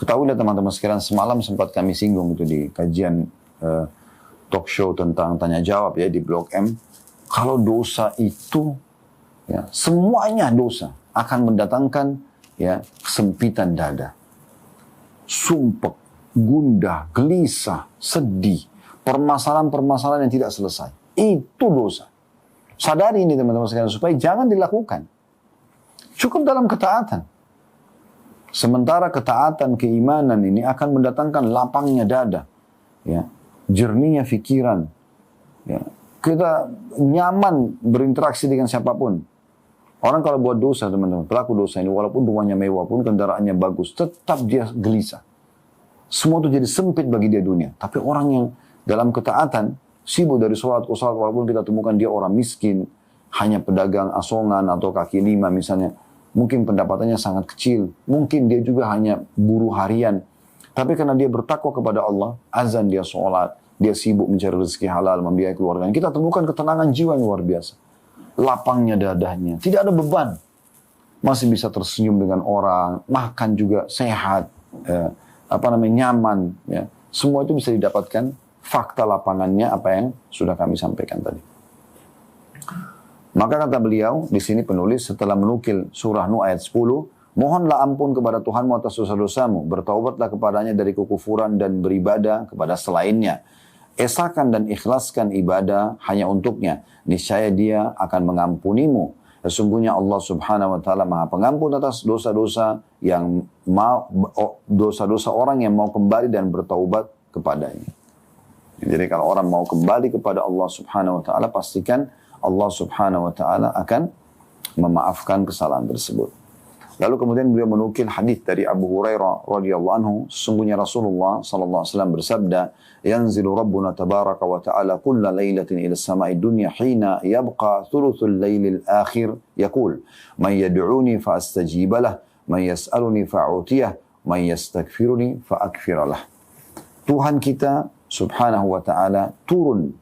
Ketahuilah teman-teman sekalian, semalam sempat kami singgung itu di kajian talk show tentang tanya jawab ya di Blog M. Kalau dosa itu, ya, semuanya dosa akan mendatangkan ya kesempitan dada, sumpek, gundah, gelisah, sedih, permasalahan-permasalahan yang tidak selesai. Itu dosa. Sadari ini teman-teman sekalian supaya jangan dilakukan. Cukup dalam ketaatan. Sementara ketaatan, keimanan ini akan mendatangkan lapangnya dada, ya, jernihnya pikiran, ya. Kita nyaman berinteraksi dengan siapapun. Orang kalau buat dosa teman-teman, pelaku dosa ini walaupun rumahnya mewah pun, kendaraannya bagus, tetap dia gelisah. Semua itu jadi sempit bagi dia dunia. Tapi orang yang dalam ketaatan, sibuk dari sholat ke sholat, walaupun kita temukan dia orang miskin, hanya pedagang asongan atau kaki lima misalnya, mungkin pendapatannya sangat kecil. Mungkin dia juga hanya buruh harian. Tapi karena dia bertakwa kepada Allah, azan dia sholat, dia sibuk mencari rezeki halal, membiayai keluarganya. Kita temukan ketenangan jiwa yang luar biasa. Lapangnya dadanya, tidak ada beban. Masih bisa tersenyum dengan orang, makan juga sehat, nyaman. Ya. Semua itu bisa didapatkan fakta lapangannya apa yang sudah kami sampaikan tadi. Maka kata beliau, di sini penulis setelah menukil surah Nuh ayat 10, mohonlah ampun kepada Tuhanmu atas dosa-dosamu, bertaubatlah kepadanya dari kekufuran dan beribadah kepada selainnya. Esakan dan ikhlaskan ibadah hanya untuknya, niscaya dia akan mengampunimu. Sesungguhnya Allah subhanahu wa ta'ala maha pengampun atas dosa-dosa dosa-dosa orang yang mau kembali dan bertaubat kepadanya. Jadi kalau orang mau kembali kepada Allah subhanahu wa ta'ala, pastikan Allah subhanahu wa ta'ala akan memaafkan kesalahan tersebut. Lalu kemudian beliau menukil hadis dari Abu Hurairah radhiyallahu anhu, sesungguhnya Rasulullah sallallahu alaihi wasallam bersabda, "Yanzilu Rabbuna tabaraka wa ta'ala kulla lailatin ila as-sama'i dunya hina yabqa thuluthul lailil akhir yaqul, man yad'uni fa astajib lah, man yas'aluni fa a'tiyah, man yastaghfiruni fa aghfir lah." Tuhan kita subhanahu wa ta'ala turun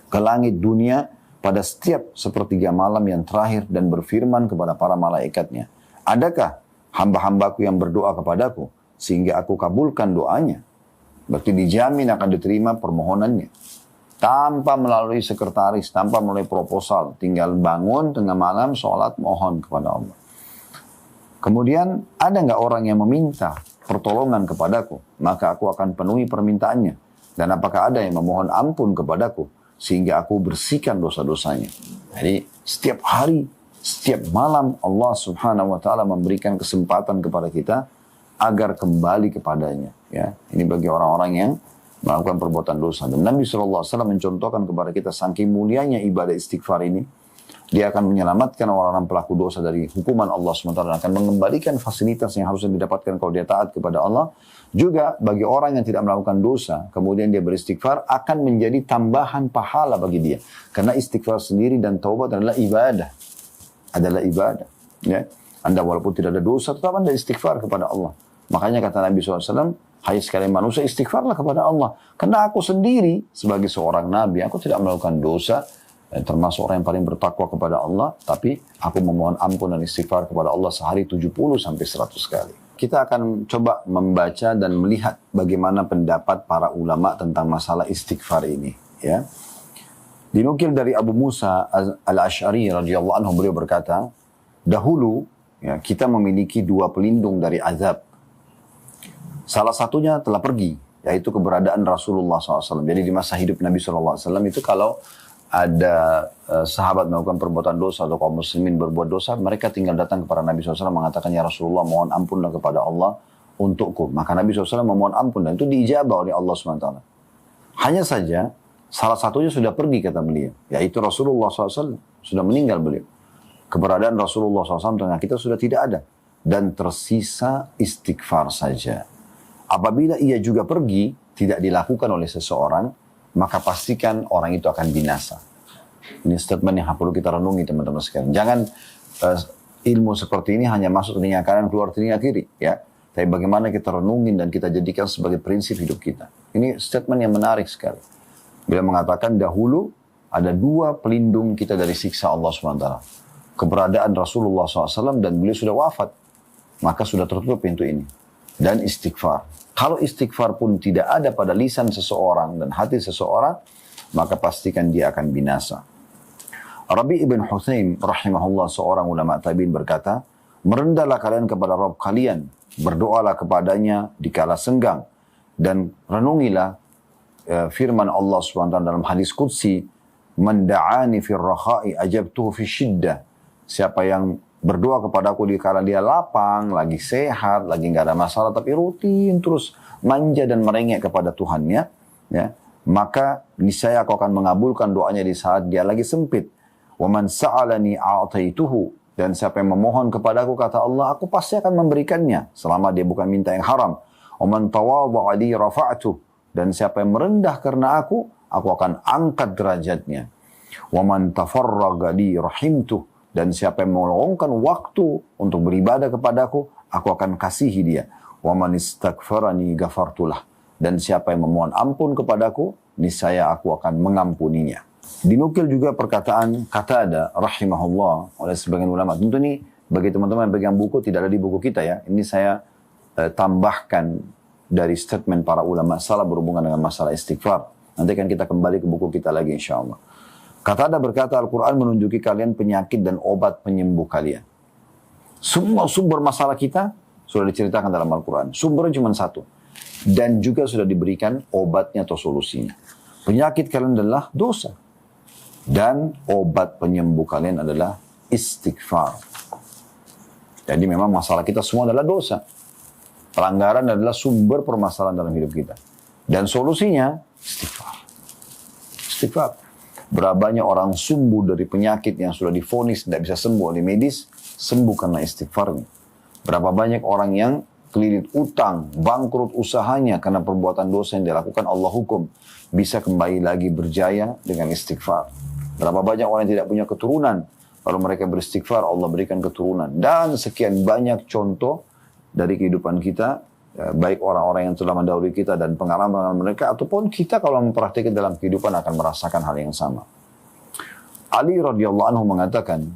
ke langit dunia pada setiap sepertiga malam yang terakhir dan berfirman kepada para malaikatnya, adakah hamba-hambaku yang berdoa kepadaku sehingga aku kabulkan doanya? Berarti dijamin akan diterima permohonannya. Tanpa melalui sekretaris, tanpa melalui proposal. Tinggal bangun tengah malam, sholat, mohon kepada Allah. Kemudian ada nggak orang yang meminta pertolongan kepadaku? Maka aku akan penuhi permintaannya. Dan apakah ada yang memohon ampun kepadaku sehingga aku bersihkan dosa-dosanya? Jadi setiap hari, setiap malam Allah subhanahu wa ta'ala memberikan kesempatan kepada kita agar kembali kepadanya. Ya, ini bagi orang-orang yang melakukan perbuatan dosa. Dan Nabi SAW mencontohkan kepada kita saking mulianya ibadah istighfar ini. Dia akan menyelamatkan orang-orang pelaku dosa dari hukuman Allah SWT dan akan mengembalikan fasilitas yang harusnya didapatkan kalau dia taat kepada Allah. Juga bagi orang yang tidak melakukan dosa, kemudian dia beristighfar, akan menjadi tambahan pahala bagi dia. Karena istighfar sendiri dan taubat adalah ibadah. Adalah ibadah. Ya. Anda walaupun tidak ada dosa, tetap Anda istighfar kepada Allah. Makanya kata Nabi SAW, hai sekalian manusia, istighfarlah kepada Allah. Karena aku sendiri, sebagai seorang Nabi, aku tidak melakukan dosa, termasuk orang yang paling bertakwa kepada Allah, tapi aku memohon ampun dan istighfar kepada Allah sehari 70 sampai 100 kali. Kita akan coba membaca dan melihat bagaimana pendapat para ulama tentang masalah istighfar ini. Ya. Dinukil dari Abu Musa al-Ash'ari radhiyallahu anhu, beliau berkata, dahulu ya, kita memiliki dua pelindung dari azab. Salah satunya telah pergi, yaitu keberadaan Rasulullah SAW. Jadi di masa hidup Nabi SAW itu kalau ada sahabat melakukan perbuatan dosa atau kaum muslimin berbuat dosa, mereka tinggal datang kepada Nabi SAW mengatakan, ya Rasulullah, mohon ampunlah kepada Allah untukku. Maka Nabi SAW memohon ampun dan itu diijabah oleh Allah SWT. Hanya saja, salah satunya sudah pergi kata beliau, yaitu Rasulullah SAW. Sudah meninggal beliau. Keberadaan Rasulullah SAW tengah kita sudah tidak ada. Dan tersisa istighfar saja. Apabila ia juga pergi, tidak dilakukan oleh seseorang, maka pastikan orang itu akan binasa. Ini statement yang perlu kita renungi teman-teman sekalian. Jangan ilmu seperti ini hanya masuk telinga kanan, keluar telinga kiri. Ya. Tapi bagaimana kita renungin dan kita jadikan sebagai prinsip hidup kita. Ini statement yang menarik sekali. Beliau mengatakan dahulu ada dua pelindung kita dari siksa Allah SWT. Keberadaan Rasulullah SAW dan beliau sudah wafat. Maka sudah tertutup pintu ini. dan istighfar. Kalau istighfar pun tidak ada pada lisan seseorang dan hati seseorang, maka pastikan dia akan binasa. Rabi' ibn Huthaim rahimahullah, seorang ulama tabi'in, berkata, merendahlah kalian kepada Rabb kalian, berdoalah kepadanya di kala senggang, dan renungilah firman Allah SWT dalam hadis Qudsi, man da'ani fir rakha'i ajabtuhu fi syiddah. Siapa yang berdoa kepadaku di kala dia lapang, lagi sehat, lagi nggak ada masalah, tapi rutin terus manja dan merengek kepada Tuhannya, ya, maka niscaya aku akan mengabulkan doanya di saat dia lagi sempit. Wa man sa'alani a'taituhu. Dan siapa yang memohon kepadaku, kata Allah, aku pasti akan memberikannya, selama dia bukan minta yang haram. Wa man tawadha'a li rafa'tuh. Dan siapa yang merendah karena aku akan angkat derajatnya. Wa man tafarraga li rahimtuh. Dan siapa yang meluangkan waktu untuk beribadah kepadaku, aku akan kasihi dia. Wa man istaghfarani ghafartulah. Dan siapa yang memohon ampun kepadaku, niscaya aku akan mengampuninya. Dinukil juga perkataan Qatadah rahimahullah oleh sebagian ulama. Tentu ini bagi teman-teman yang pegang buku, tidak ada di buku kita ya. Ini saya tambahkan dari statement para ulama salah berhubungan dengan masalah istighfar. Nanti kan kita kembali ke buku kita lagi insyaAllah. Qatadah berkata, Al-Quran menunjuki kalian penyakit dan obat penyembuh kalian. Semua sumber masalah kita sudah diceritakan dalam Al-Quran. Sumbernya cuma satu. Dan juga sudah diberikan obatnya atau solusinya. Penyakit kalian adalah dosa. Dan obat penyembuh kalian adalah istighfar. Jadi memang masalah kita semua adalah dosa. Pelanggaran adalah sumber permasalahan dalam hidup kita. Dan solusinya istighfar. Istighfar. Berapa banyak orang sembuh dari penyakit yang sudah divonis tidak bisa sembuh oleh medis, sembuh karena istighfarnya. Berapa banyak orang yang kelilit utang, bangkrut usahanya karena perbuatan dosa yang dilakukan Allah hukum, bisa kembali lagi berjaya dengan istighfar. Berapa banyak orang yang tidak punya keturunan, kalau mereka beristighfar Allah berikan keturunan. Dan sekian banyak contoh dari kehidupan kita, baik orang-orang yang telah mendahului kita dan pengalaman mereka, ataupun kita kalau mempraktikkan dalam kehidupan akan merasakan hal yang sama. Ali radhiyallahu anhu mengatakan,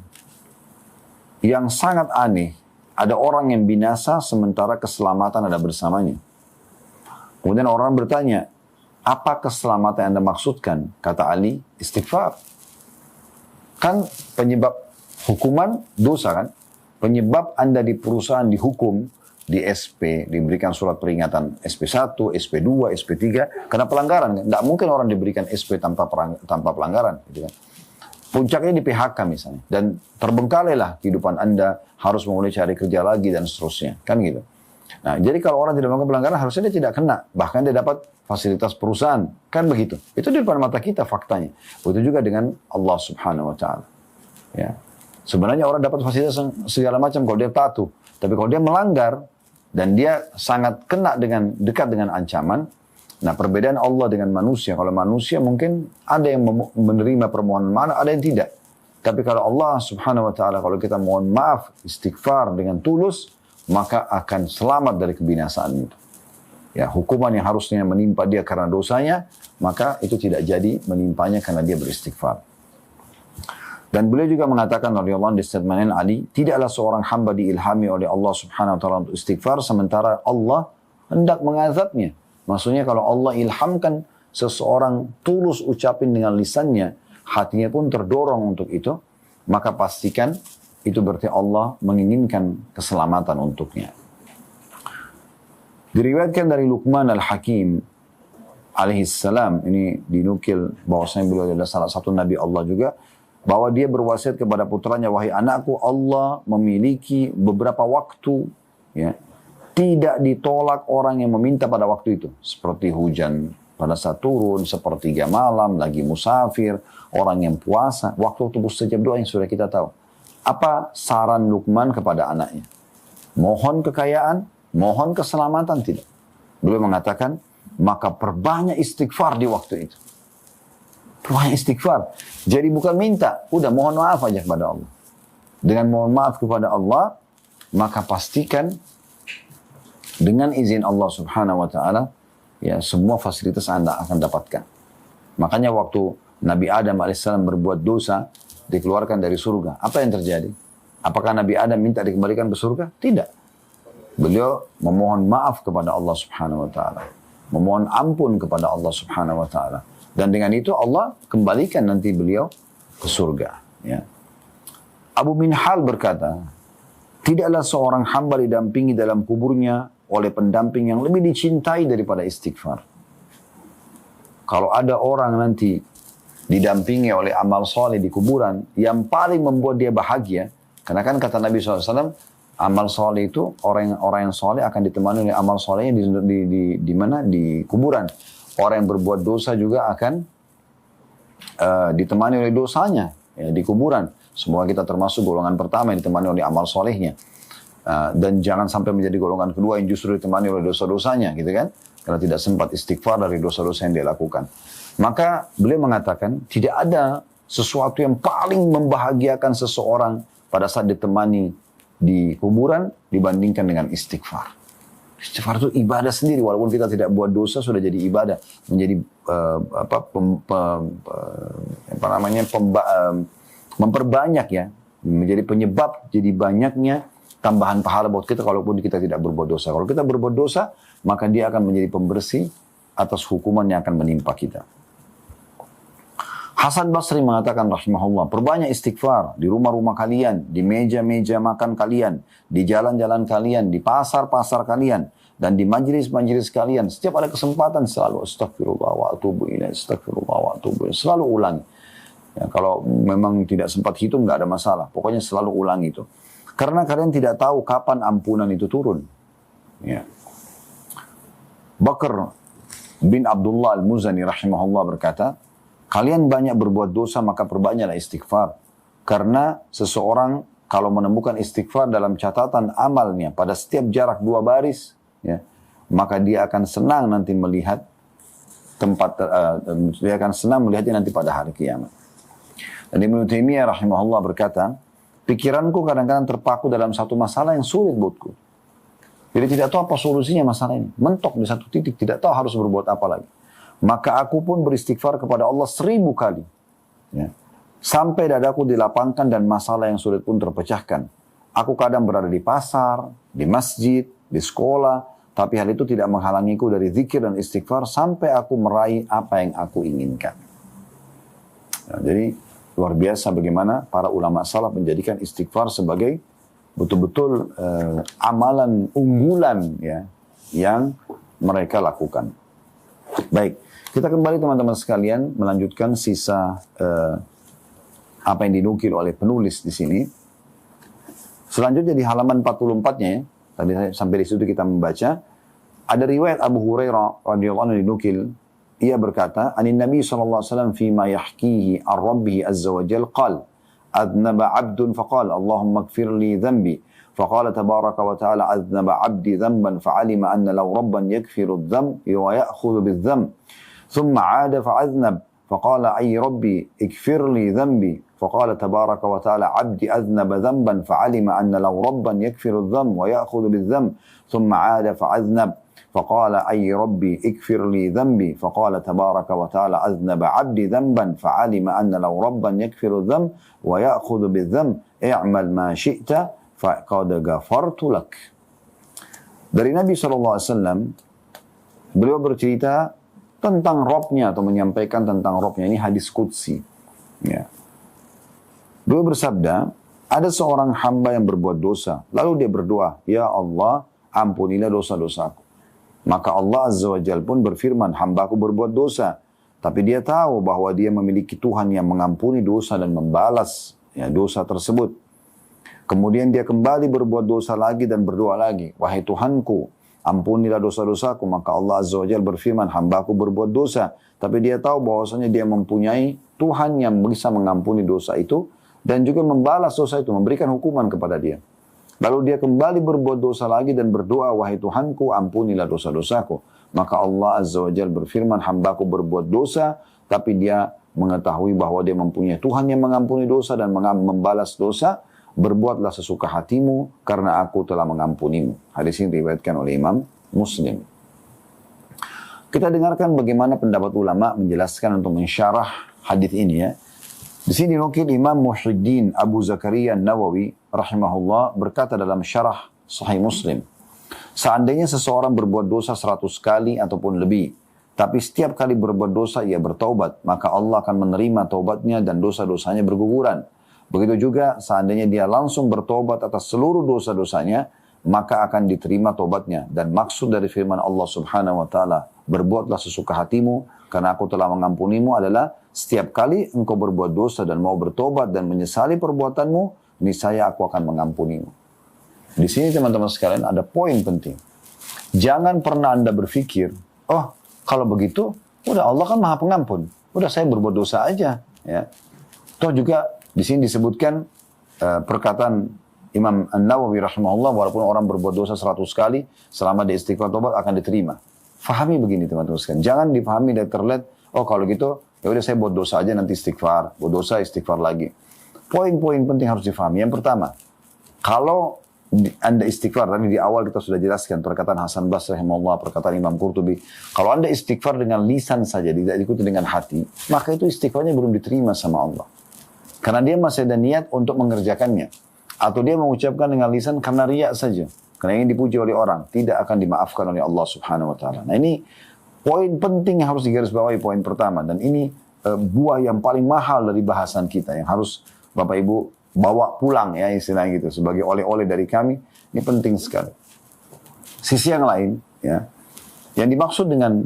yang sangat aneh, ada orang yang binasa sementara keselamatan ada bersamanya. Kemudian orang bertanya, apa keselamatan yang Anda maksudkan? Kata Ali, istighfar. Kan penyebab hukuman dosa kan? Penyebab Anda di perusahaan dihukum, di SP, diberikan surat peringatan SP1, SP2, SP3, karena pelanggaran. Tidak mungkin orang diberikan SP tanpa pelanggaran. Gitu kan. Puncaknya di PHK misalnya. Dan terbengkalailah kehidupan Anda, harus mulai cari kerja lagi dan seterusnya. Kan gitu. Nah, jadi kalau orang tidak melakukan pelanggaran, harusnya dia tidak kena. Bahkan dia dapat fasilitas perusahaan. Kan begitu. Itu di depan mata kita faktanya. Begitu juga dengan Allah subhanahu wa ta'ala. Ya. Sebenarnya orang dapat fasilitas segala macam kalau dia patuh. Tapi kalau dia melanggar, dan dia sangat kena dengan dekat dengan ancaman. Nah, perbedaan Allah dengan manusia. Kalau manusia mungkin ada yang menerima permohonan maaf, ada yang tidak. Tapi kalau Allah subhanahu wa ta'ala, kalau kita mohon maaf, istighfar dengan tulus, maka akan selamat dari kebinasaan itu. Ya, hukuman yang harusnya menimpa dia karena dosanya, maka itu tidak jadi menimpanya karena dia beristighfar. Dan beliau juga mengatakan radhiyallahu anhu di statement Ali, tidaklah seorang hamba diilhami oleh Allah subhanahu wa ta'ala untuk istighfar, sementara Allah hendak mengazabnya. Maksudnya kalau Allah ilhamkan seseorang tulus ucapin dengan lisannya, hatinya pun terdorong untuk itu, maka pastikan itu berarti Allah menginginkan keselamatan untuknya. Diriwayatkan dari Luqman al-Hakim alaihissalam, ini dinukil bahwasanya beliau adalah salah satu Nabi Allah juga, bahwa dia berwasiat kepada putranya, wahai anakku, Allah memiliki beberapa waktu, ya, tidak ditolak orang yang meminta pada waktu itu. Seperti hujan pada saat turun, sepertiga malam, lagi musafir, orang yang puasa, waktu mustajab doa yang sudah kita tahu. Apa saran Luqman kepada anaknya? Mohon kekayaan, mohon keselamatan, tidak. Beliau mengatakan, maka perbanyak istighfar di waktu itu. Perbanyak istighfar. Jadi bukan minta, udah mohon maaf aja kepada Allah. Dengan mohon maaf kepada Allah, maka pastikan dengan izin Allah subhanahu wa ta'ala, ya, semua fasilitas Anda akan dapatkan. Makanya waktu Nabi Adam alaihissalam berbuat dosa, dikeluarkan dari surga. Apa yang terjadi? Apakah Nabi Adam minta dikembalikan ke surga? Tidak. Beliau memohon maaf kepada Allah Subhanahu wa taala, memohon ampun kepada Allah Subhanahu wa taala. Dan dengan itu Allah kembalikan nanti beliau ke surga, ya. Abu Minhal berkata, tidaklah seorang hamba didampingi dalam kuburnya oleh pendamping yang lebih dicintai daripada istighfar. Kalau ada orang nanti didampingi oleh amal soleh di kuburan, yang paling membuat dia bahagia, karena kan kata Nabi SAW, amal soleh itu, orang yang soleh akan ditemani oleh amal solehnya di mana? Di kuburan. Orang yang berbuat dosa juga akan ditemani oleh dosanya, ya, di kuburan. Semoga kita termasuk golongan pertama yang ditemani oleh amal solehnya. Dan jangan sampai menjadi golongan kedua yang justru ditemani oleh dosa-dosanya, gitu kan? Karena tidak sempat istighfar dari dosa-dosa yang dia lakukan. Maka beliau mengatakan, tidak ada sesuatu yang paling membahagiakan seseorang pada saat ditemani di kuburan dibandingkan dengan istighfar. Istighfar itu ibadah sendiri, walaupun kita tidak buat dosa sudah jadi ibadah, menjadi memperbanyak, ya, menjadi penyebab jadi banyaknya tambahan pahala buat kita walaupun kita tidak berbuat dosa. Kalau kita berbuat dosa, maka dia akan menjadi pembersih atas hukuman yang akan menimpa kita. Hasan Basri mengatakan rahimahullah, perbanyak istighfar di rumah-rumah kalian, di meja-meja makan kalian, di jalan-jalan kalian, di pasar-pasar kalian, dan di majlis-majlis kalian. Setiap ada kesempatan selalu astagfirullah wa atubu ilaih, astagfirullah wa atubu ilaih. Selalu ulangi. Ya, kalau memang tidak sempat hitung nggak ada masalah. Pokoknya selalu ulangi itu. Karena kalian tidak tahu kapan ampunan itu turun. Ya. Bakr bin Abdullah al-Muzani rahimahullah berkata, kalian banyak berbuat dosa maka perbanyaklah istighfar. Karena seseorang kalau menemukan istighfar dalam catatan amalnya pada setiap jarak 2 baris, ya, maka dia akan senang nanti melihat dia akan senang melihatnya nanti pada hari kiamat. Dan Ibnu Taimiyah rahimahullah berkata, pikiranku kadang-kadang terpaku dalam satu masalah yang sulit buatku. Jadi tidak tahu apa solusinya masalah ini. Mentok di satu titik, tidak tahu harus berbuat apa lagi. Maka aku pun beristighfar kepada Allah 1000 kali. Ya. Sampai dadaku dilapangkan dan masalah yang sulit pun terpecahkan. Aku kadang berada di pasar, di masjid, di sekolah. Tapi hal itu tidak menghalangiku dari zikir dan istighfar sampai aku meraih apa yang aku inginkan. Ya, jadi luar biasa bagaimana para ulama salaf menjadikan istighfar sebagai betul-betul amalan unggulan, ya, yang mereka lakukan. Baik. Kita kembali teman-teman sekalian melanjutkan sisa apa yang dinukil oleh penulis di sini. Selanjutnya di halaman 44-nya, ya, tadi sampai di situ kita membaca, ada riwayat Abu Hurairah radhiyallahu anhu dinukil, ia berkata, "Anin Nabi sallallahu alaihi wasallam fi ma yahkihi ar Rabbih azza wa jalla qala, adnaba 'abdun faqala Allahumma ighfir li dhanbi." فقال تبارك وتعالى أذنب عبدي ذنبا فعلم أن لو ربا يكفر الذنب ويأخذ بالذنب ثم عاد فأذنب فقال أي ربي اغفر لي ذنبي فقال تبارك وتعالى عبدي أذنب ذنبا فعلم أن لو ربا يكفر الذنب ويأخذ بالذنب ثم عاد فأذنب فقال أي ربي اغفر لي ذنبي فقال تبارك وتعالى أذنب عبدي ذنبا فعلم أن لو ربا يكفر الذنب ويأخذ بالذنب اعمل ما شئت faqad ghafartu lak. Dari Nabi SAW, beliau bercerita tentang Robnya atau menyampaikan tentang Robnya. Ini hadis qudsi. Ya. Beliau bersabda, ada seorang hamba yang berbuat dosa. Lalu dia berdoa, ya Allah, ampunilah dosa-dosaku. Maka Allah Azza wa Jalla pun berfirman, hambaku berbuat dosa. Tapi dia tahu bahwa dia memiliki Tuhan yang mengampuni dosa dan membalas, ya, dosa tersebut. Kemudian dia kembali berbuat dosa lagi dan berdoa lagi. Wahai Tuhanku, ampunilah dosa-dosaku. Maka Allah Azza wa Jalla berfirman, hambaku berbuat dosa. Tapi dia tahu bahwasanya dia mempunyai Tuhan yang bisa mengampuni dosa itu. Dan juga membalas dosa itu, memberikan hukuman kepada dia. Lalu dia kembali berbuat dosa lagi dan berdoa, wahai Tuhanku, ampunilah dosa-dosaku. Maka Allah Azza wa Jalla berfirman, hambaku berbuat dosa. Tapi dia mengetahui bahwa dia mempunyai Tuhan yang mengampuni dosa dan membalas dosa. Berbuatlah sesuka hatimu karena aku telah mengampunimu. Hadis ini diriwayatkan oleh Imam Muslim. Kita dengarkan bagaimana pendapat ulama menjelaskan untuk mensyarah hadis ini, ya. Di sini dinukil Imam Muhyiddin Abu Zakaria Nawawi rahimahullah berkata dalam syarah Sahih Muslim, Seandainya seseorang berbuat dosa 100 kali ataupun lebih, tapi setiap kali berbuat dosa ia bertaubat, maka Allah akan menerima taubatnya dan dosa-dosanya berguguran. Begitu juga seandainya dia langsung bertobat atas seluruh dosa-dosanya, maka akan diterima taubatnya. Dan maksud dari firman Allah Subhanahu wa taala, berbuatlah sesuka hatimu karena aku telah mengampunimu, adalah setiap kali engkau berbuat dosa dan mau bertobat dan menyesali perbuatanmu, niscaya aku akan mengampunimu. Di sini teman-teman sekalian ada poin penting. Jangan pernah Anda berpikir, oh kalau begitu, udah Allah kan maha pengampun. Udah saya berbuat dosa aja. Ya. Toh juga di sini disebutkan perkataan Imam An-Nawawi rahimahullah, walaupun orang berbuat dosa 100 kali, selama dia istighfar tobat akan diterima. Fahami begini teman-teman sekalian. Jangan difahami dan terlihat, oh kalau gitu, ya udah saya buat dosa aja nanti istighfar. Buat dosa istighfar lagi. Poin-poin penting harus difahami. Yang pertama, kalau Anda istighfar, tadi di awal kita sudah jelaskan perkataan Hasan Basri rahimahullah, perkataan Imam Qurtubi. Kalau Anda istighfar dengan lisan saja, tidak diikuti dengan hati, maka itu istighfarnya belum diterima sama Allah. Karena dia masih ada niat untuk mengerjakannya. Atau dia mengucapkan dengan lisan karena riak saja. Karena ingin dipuji oleh orang, tidak akan dimaafkan oleh Allah Subhanahu wa taala. Nah, ini poin penting yang harus digarisbawahi, poin pertama. Dan ini buah yang paling mahal dari bahasan kita, yang harus Bapak Ibu bawa pulang ya istilahnya gitu, sebagai oleh-oleh dari kami. Ini penting sekali. Sisi yang lain ya, yang dimaksud dengan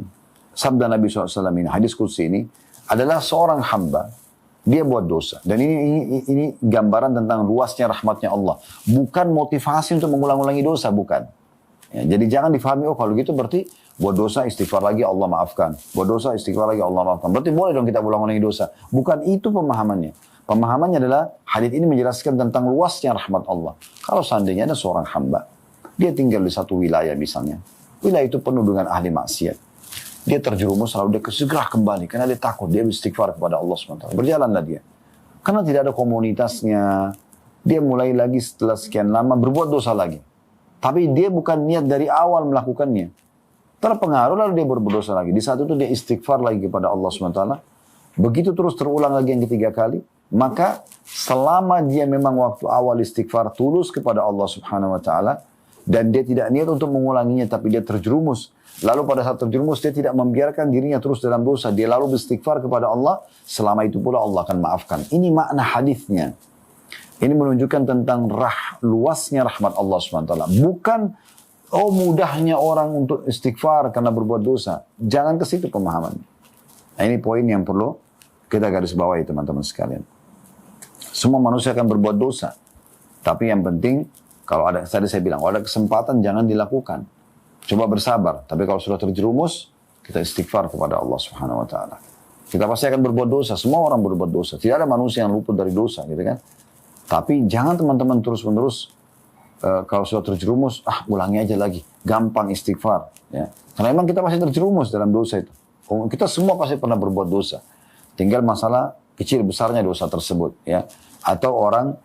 sabda Nabi SAW ini, hadis qudsi ini, adalah seorang hamba, dia buat dosa. Dan ini gambaran tentang luasnya rahmatnya Allah. Bukan motivasi untuk mengulang-ulangi dosa, bukan. Ya, jadi jangan difahami, oh kalau gitu berarti buat dosa istighfar lagi Allah maafkan. Buat dosa istighfar lagi Allah maafkan. Berarti boleh dong kita ulang-ulangi dosa. Bukan itu pemahamannya. Pemahamannya adalah hadis ini menjelaskan tentang luasnya rahmat Allah. Kalau seandainya ada seorang hamba, dia tinggal di satu wilayah misalnya. Wilayah itu penuh dengan ahli maksiat. Dia terjerumus lalu dia segera kembali. Karena dia takut, dia beristighfar kepada Allah SWT. Berjalanlah dia. Karena tidak ada komunitasnya. Dia mulai lagi setelah sekian lama berbuat dosa lagi. Tapi dia bukan niat dari awal melakukannya. Terpengaruh lalu dia berbuat dosa lagi. Di saat itu dia istighfar lagi kepada Allah SWT. Begitu terus terulang lagi yang ketiga kali. Maka selama dia memang waktu awal istighfar tulus kepada Allah Subhanahu wa taala dan dia tidak niat untuk mengulanginya tapi dia terjerumus. Lalu pada saat terjerumus dia tidak membiarkan dirinya terus dalam dosa, dia lalu beristighfar kepada Allah, selama itu pula Allah akan maafkan. Ini makna hadisnya. Ini menunjukkan tentang luasnya rahmat Allah Subhanahu wa taala. Bukan mudahnya orang untuk istighfar karena berbuat dosa. Jangan ke situ pemahamannya. Nah, ini poin yang perlu kita garis bawahi teman-teman sekalian. Semua manusia akan berbuat dosa. Tapi yang penting, kalau ada, tadi saya bilang, kalau ada kesempatan jangan dilakukan. Coba bersabar. Tapi kalau sudah terjerumus, kita istighfar kepada Allah Subhanahu wa taala. Kita pasti akan berbuat dosa. Semua orang berbuat dosa. Tidak ada manusia yang luput dari dosa, gitu kan? Tapi jangan teman-teman terus-menerus kalau sudah terjerumus, ulangi aja lagi. Gampang istighfar, ya. Karena memang kita pasti terjerumus dalam dosa itu. Kita semua pasti pernah berbuat dosa. Tinggal masalah kecil besarnya dosa tersebut, ya. Atau orang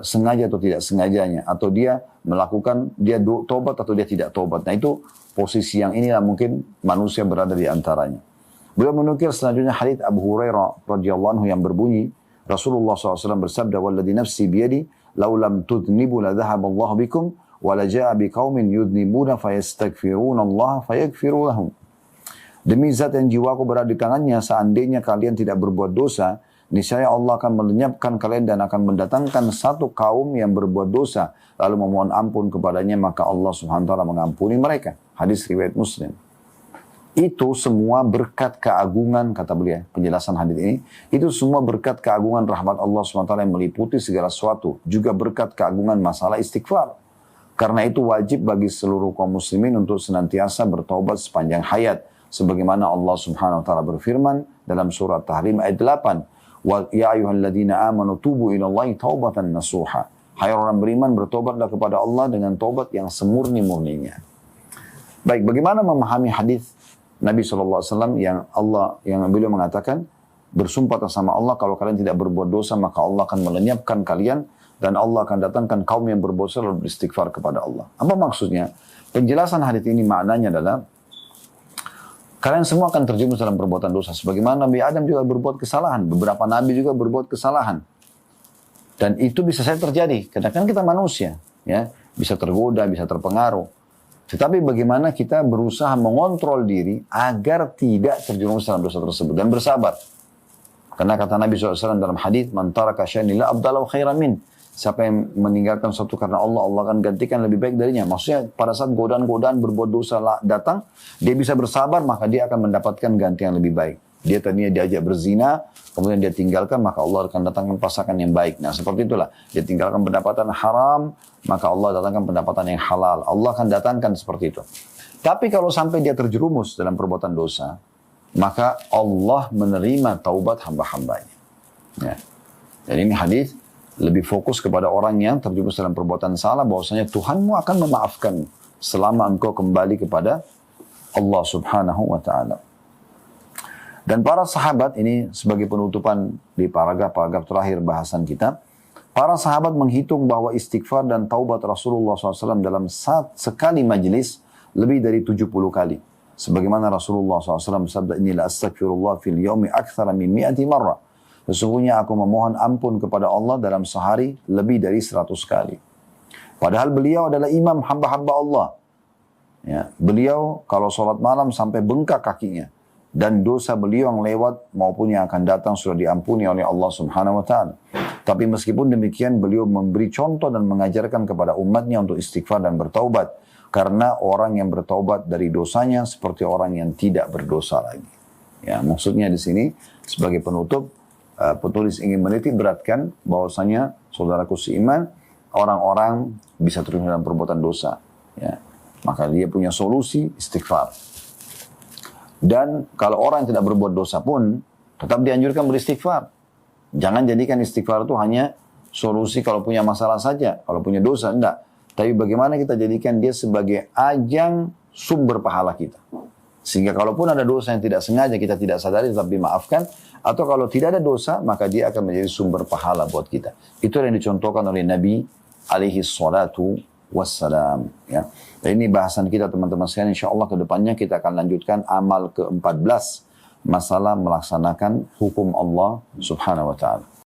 sengaja atau tidak sengajanya, atau dia melakukan, dia tobat atau dia tidak tobat. Nah itu posisi yang inilah mungkin manusia berada di antaranya. Beliau menukil selanjutnya hadits Abu Hurairah radhiyallahu anhu yang berbunyi, Rasulullah SAW bersabda, "Walladzi nafsi biyadi, law lam tudnibu la dhahaba Allah bikum, wa la jaa biqaumin yudnibuna fayastaghfiruna Allah fayaghfiru lahum." Demi zat yang jiwaku berada di tangannya, seandainya kalian tidak berbuat dosa, niscaya Allah akan melenyapkan kalian dan akan mendatangkan satu kaum yang berbuat dosa, lalu memohon ampun kepadanya, maka Allah Subhanahu wa taala mengampuni mereka. Hadis riwayat Muslim. Itu semua berkat keagungan, kata beliau, penjelasan hadis ini, itu semua berkat keagungan rahmat Allah Subhanahu wa taala yang meliputi segala sesuatu, juga berkat keagungan masalah istighfar. Karena itu wajib bagi seluruh kaum muslimin untuk senantiasa bertaubat sepanjang hayat, sebagaimana Allah Subhanahu wa taala berfirman dalam surat Tahrim ayat 8, "Ya ayyuhalladzina amanu tubu ilallahi taubatan nasuha." Hai orang beriman, bertobatlah kepada Allah dengan taubat yang semurni-murninya. Baik, bagaimana memahami hadis Nabi SAW yang beliau mengatakan, bersumpah atas nama Allah, kalau kalian tidak berbuat dosa, maka Allah akan melenyapkan kalian dan Allah akan datangkan kaum yang berbuat dosa lalu beristighfar kepada Allah. Apa maksudnya? Penjelasan hadis ini maknanya adalah kalian semua akan terjerumus dalam perbuatan dosa. Sebagaimana Nabi Adam juga berbuat kesalahan. Beberapa Nabi juga berbuat kesalahan. Dan itu bisa saja terjadi. Karena kan kita manusia. Ya, bisa tergoda, bisa terpengaruh. Tetapi bagaimana kita berusaha mengontrol diri agar tidak terjerumus dalam dosa tersebut dan bersabar. Karena kata Nabi SAW dalam hadis, "Man taraka syai'an la abdalahu khairan min." Siapa yang meninggalkan sesuatu karena Allah, Allah akan gantikan lebih baik darinya. Maksudnya pada saat godaan-godaan berbuat dosa datang, dia bisa bersabar, maka dia akan mendapatkan ganti yang lebih baik. Dia tadinya diajak berzina, kemudian dia tinggalkan, maka Allah akan datangkan pasangan yang baik. Nah seperti itulah, dia tinggalkan pendapatan haram, maka Allah datangkan pendapatan yang halal. Allah akan datangkan seperti itu. Tapi kalau sampai dia terjerumus dalam perbuatan dosa, maka Allah menerima taubat hamba-hambanya. Ya. Jadi ini hadis lebih fokus kepada orang yang terjerumus dalam perbuatan salah, bahwasanya Tuhanmu akan memaafkan selama engkau kembali kepada Allah Subhanahu wa Ta'ala. Dan para sahabat, ini sebagai penutupan di paragraf-paragraf terakhir bahasan kita, para sahabat menghitung bahwa istighfar dan taubat Rasulullah SAW dalam sekali majlis lebih dari 70 kali. Sebagaimana Rasulullah SAW bersabda, "Inilah astaghfirullah fil yaumi aktsara min 100 marrah." Sesungguhnya aku memohon ampun kepada Allah dalam sehari lebih dari 100 kali. Padahal beliau adalah imam hamba-hamba Allah. Ya, beliau kalau sholat malam sampai bengkak kakinya. Dan dosa beliau yang lewat maupun yang akan datang sudah diampuni oleh Allah Subhanahu wa Ta'ala. Tapi meskipun demikian beliau memberi contoh dan mengajarkan kepada umatnya untuk istighfar dan bertaubat. Karena orang yang bertaubat dari dosanya seperti orang yang tidak berdosa lagi. Ya, maksudnya di sini sebagai penutup, penulis ingin menitik beratkan bahwasanya saudaraku seiman, orang-orang bisa terjun dalam perbuatan dosa. Ya, maka dia punya solusi istighfar. Dan kalau orang yang tidak berbuat dosa pun tetap dianjurkan beristighfar. Jangan jadikan istighfar itu hanya solusi kalau punya masalah saja, kalau punya dosa, enggak. Tapi bagaimana kita jadikan dia sebagai ajang sumber pahala kita. Sehingga kalaupun ada dosa yang tidak sengaja kita tidak sadari tetap dimaafkan. Atau kalau tidak ada dosa maka dia akan menjadi sumber pahala buat kita. Itu yang dicontohkan oleh Nabi alaihi salatu wassalam. Ya. Dan ini bahasan kita teman-teman sekalian. InsyaAllah ke depannya kita akan lanjutkan amal ke-14. Masalah melaksanakan hukum Allah subhanahu wa ta'ala.